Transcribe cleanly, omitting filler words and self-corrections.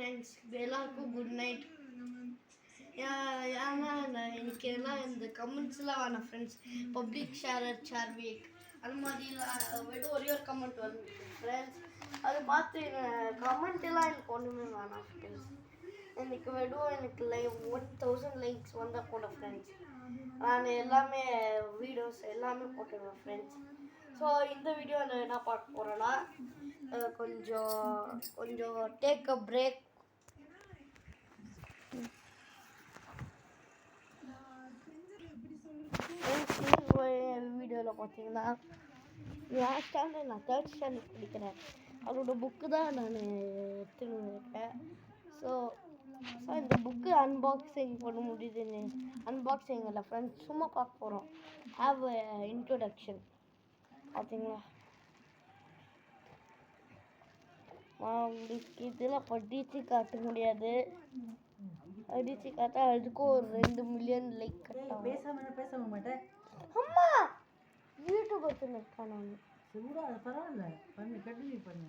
Friends எல்லாருக்கும் good night. ஏன்னா எனக்கு எல்லாம் இந்த கமெண்ட்ஸ்லாம் வேணாம் ஃப்ரெண்ட்ஸ். பப்ளிக் ஷேர் வீக் அந்த மாதிரிலாம் வெறும் ஒரே ஒரு கமெண்ட் வரும் ஃப்ரெண்ட்ஸ். அதை பார்த்து கமெண்ட்டெல்லாம் எனக்கு ஒன்றுமே வேணாம் ஃப்ரெண்ட்ஸ். எனக்கு வெறும் எனக்கு 1000 லைக்ஸ் வந்தால் கூட ஃப்ரெண்ட்ஸ் நான் எல்லாமே வீடியோஸ் எல்லாமே போட்டுடுவேன் ஃப்ரெண்ட்ஸ். ஸோ இந்த வீடியோவில் என்ன பார்க்க போகிறேன்னா கொஞ்சம் டேக் அ பிரேக். வீடியோவில் பார்த்தீங்கன்னா என் ஸ்டாண்டர்ட் நான் 3rd ஸ்டாண்டர்ட் படிக்கிறேன். அவரோட புக்கு தான் நான் எடுத்துன்னு இருக்கேன். ஸோ இந்த புக்கு அன்பாக்சிங் பண்ண முடியுதுன்னு அன்பாக்சிங் இல்லை ஃப்ரெண்ட்ஸ், சும்மா பார்க்க போகிறோம். ஹாவ் இன்ட்ரோடக்ஷன் பார்த்தீங்களா? உங்களுக்கு இதெல்லாம் படித்து காட்ட முடியாது. அடித்து காட்டா அதுக்கும் ஒரு 2 மில்லியன் லைக் கட்டலாம். பேச மாட்டேன். அம்மா யூடியூப் வச்சுருக்கேன் நான். பரவாயில்ல, பண்ணு, கண்டினியூ பண்ணு.